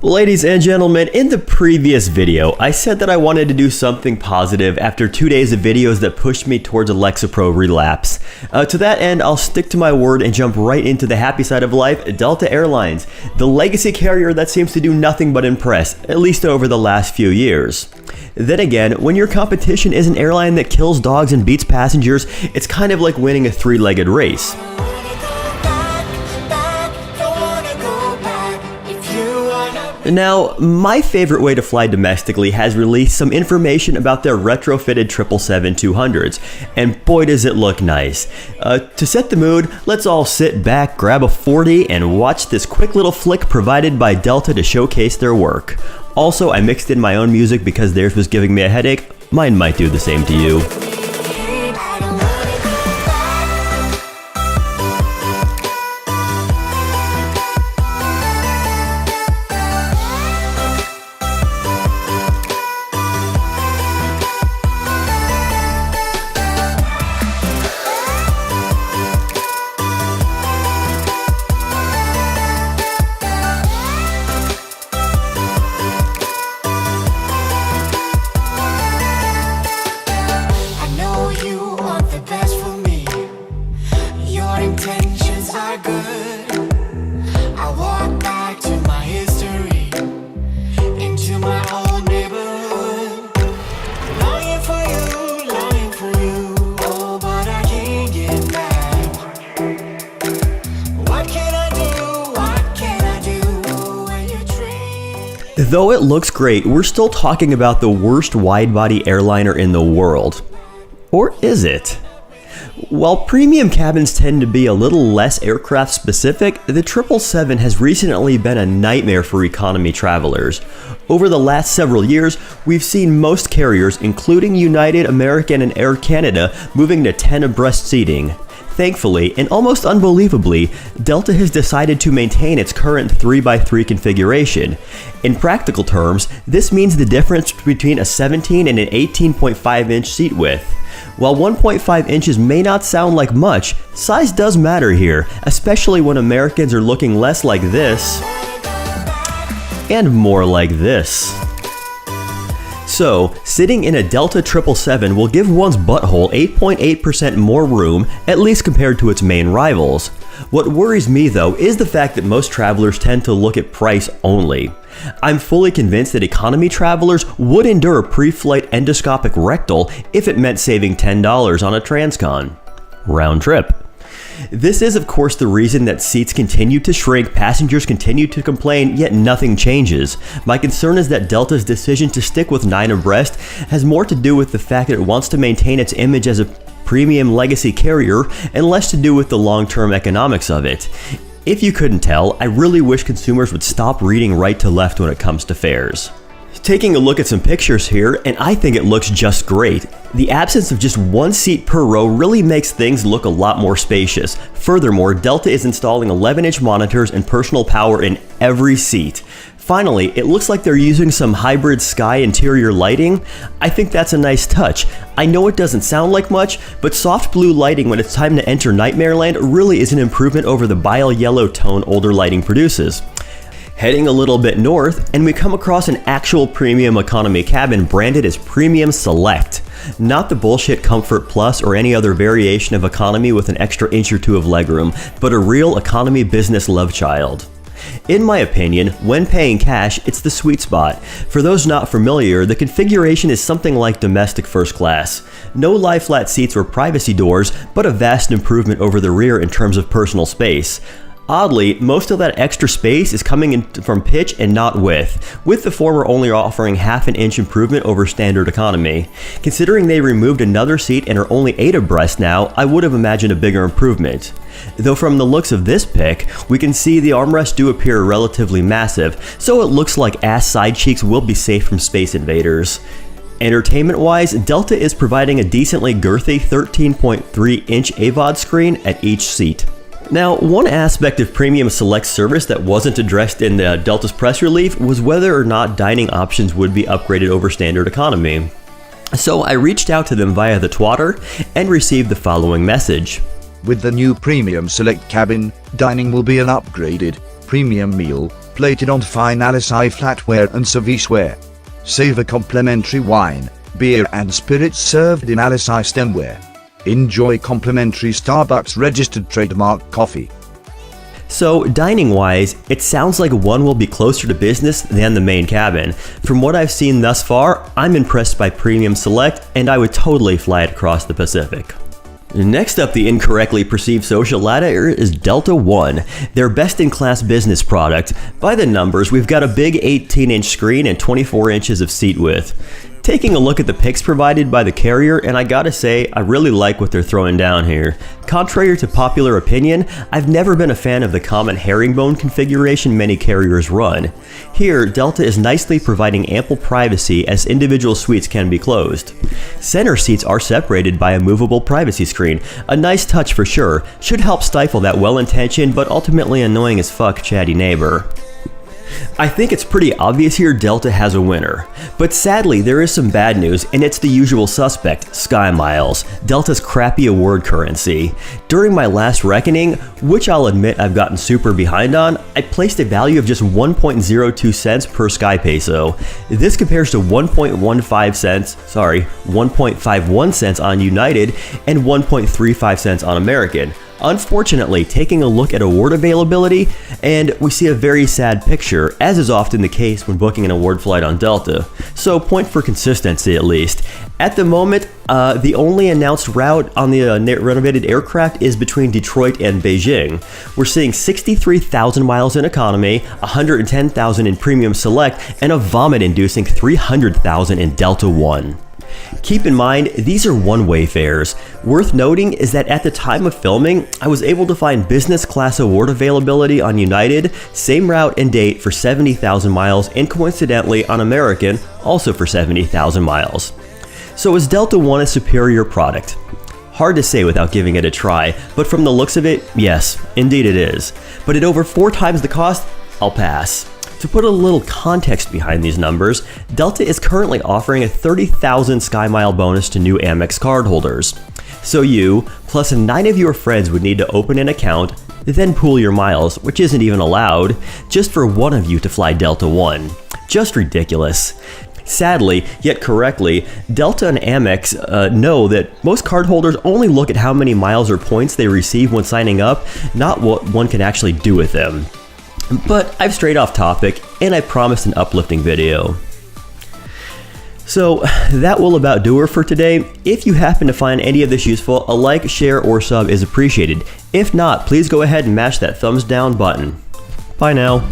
Ladies and gentlemen, in the previous video, I said that I wanted to do something positive after 2 days of videos that pushed me towards a Lexapro relapse. To that end, I'll stick to my word and jump right into the happy side of life, Delta Airlines, the legacy carrier that seems to do nothing but impress, at least over the last few years. Then again, when your competition is an airline that kills dogs and beats passengers, it's kind of like winning a three-legged race. Now, my favorite way to fly domestically has released some information about their retrofitted 777-200s, and boy does it look nice. To set the mood, let's all sit back, grab a 40, and watch this quick little flick provided by Delta to showcase their work. Also, I mixed in my own music because theirs was giving me a headache. Mine might do the same to you. Intentions are good. I walk back to my history, into my old neighborhood. Longing for you, oh, but I can't get back. What can I do when you dream? Though it looks great, we're still talking about the worst wide-body airliner in the world. Or is it? While premium cabins tend to be a little less aircraft specific, the 777 has recently been a nightmare for economy travelers. Over the last several years, we've seen most carriers, including United, American, and Air Canada, moving to 10 abreast seating. Thankfully, and almost unbelievably, Delta has decided to maintain its current 3x3 configuration. In practical terms, this means the difference between a 17 and an 18.5-inch seat width. While 1.5 inches may not sound like much, size does matter here, especially when Americans are looking less like this and more like this. So, sitting in a Delta 777 will give one's butthole 8.8% more room, at least compared to its main rivals. What worries me though is the fact that most travelers tend to look at price only. I'm fully convinced that economy travelers would endure a pre-flight endoscopic rectal if it meant saving $10 on a transcon. Round trip. This is of course the reason that seats continue to shrink, passengers continue to complain, yet nothing changes. My concern is that Delta's decision to stick with 9 abreast has more to do with the fact that it wants to maintain its image as a premium legacy carrier and less to do with the long-term economics of it. If you couldn't tell, I really wish consumers would stop reading right to left when it comes to fares. Taking a look at some pictures here, and I think it looks just great. The absence of just one seat per row really makes things look a lot more spacious. Furthermore, Delta is installing 11-inch monitors and personal power in every seat. Finally, it looks like they're using some hybrid sky interior lighting. I think that's a nice touch. I know it doesn't sound like much, but soft blue lighting when it's time to enter Nightmare Land really is an improvement over the bile yellow tone older lighting produces. Heading a little bit north, and we come across an actual premium economy cabin branded as Premium Select. Not the bullshit Comfort Plus or any other variation of economy with an extra inch or two of legroom, but a real economy business love child. In my opinion, when paying cash, it's the sweet spot. For those not familiar, the configuration is something like domestic first class. No lie-flat seats or privacy doors, but a vast improvement over the rear in terms of personal space. Oddly, most of that extra space is coming in from pitch and not width, with the former only offering half an inch improvement over standard economy. Considering they removed another seat and are only 8 abreast now, I would have imagined a bigger improvement. Though from the looks of this pic, we can see the armrests do appear relatively massive, so it looks like ass side cheeks will be safe from space invaders. Entertainment-wise, Delta is providing a decently girthy 13.3-inch AVOD screen at each seat. Now, one aspect of Premium Select service that wasn't addressed in the Delta's press release was whether or not dining options would be upgraded over standard economy. So I reached out to them via the Twitter and received the following message. With the new Premium Select cabin, dining will be an upgraded premium meal plated on fine Alisai flatware and serviceware. Savor complimentary wine, beer and spirits served in Alisai stemware. Enjoy complimentary Starbucks registered trademark coffee. So dining wise, it sounds like one will be closer to business than the main cabin. From what I've seen thus far, I'm impressed by Premium Select and I would totally fly it across the Pacific. Next up, the incorrectly perceived social ladder is Delta One, their best-in-class business product. By the numbers, we've got a big 18-inch screen and 24 inches of seat width. Taking a look at the pics provided by the carrier, and I gotta say, I really like what they're throwing down here. Contrary to popular opinion, I've never been a fan of the common herringbone configuration many carriers run. Here, Delta is nicely providing ample privacy as individual suites can be closed. Center seats are separated by a movable privacy screen, a nice touch for sure, should help stifle that well-intentioned but ultimately annoying as fuck chatty neighbor. I think it's pretty obvious here Delta has a winner, but sadly there is some bad news and it's the usual suspect, SkyMiles, Delta's crappy award currency. During my last reckoning, which I'll admit I've gotten super behind on, I placed a value of just 1.02 cents per Sky Peso. This compares to 1.51 cents on United and 1.35 cents on American. Unfortunately, taking a look at award availability, and we see a very sad picture, as is often the case when booking an award flight on Delta. So point for consistency at least. At the moment, the only announced route on the renovated aircraft is between Detroit and Beijing. We're seeing 63,000 miles in economy, 110,000 in Premium Select, and a vomit-inducing 300,000 in Delta One. Keep in mind, these are one-way fares. Worth noting is that at the time of filming, I was able to find business class award availability on United, same route and date for 70,000 miles, and coincidentally on American, also for 70,000 miles. So is Delta One a superior product? Hard to say without giving it a try, but from the looks of it, yes, indeed it is. But at over 4 times the cost, I'll pass. To put a little context behind these numbers, Delta is currently offering a 30,000 SkyMile bonus to new Amex cardholders. So you, plus 9 of your friends would need to open an account, then pool your miles, which isn't even allowed, just for one of you to fly Delta One. Just ridiculous. Sadly, yet correctly, Delta and Amex know that most cardholders only look at how many miles or points they receive when signing up, not what one can actually do with them. But I've strayed off topic, and I promised an uplifting video. So that will about do her for today. If you happen to find any of this useful, a like, share, or sub is appreciated. If not, please go ahead and mash that thumbs down button. Bye now.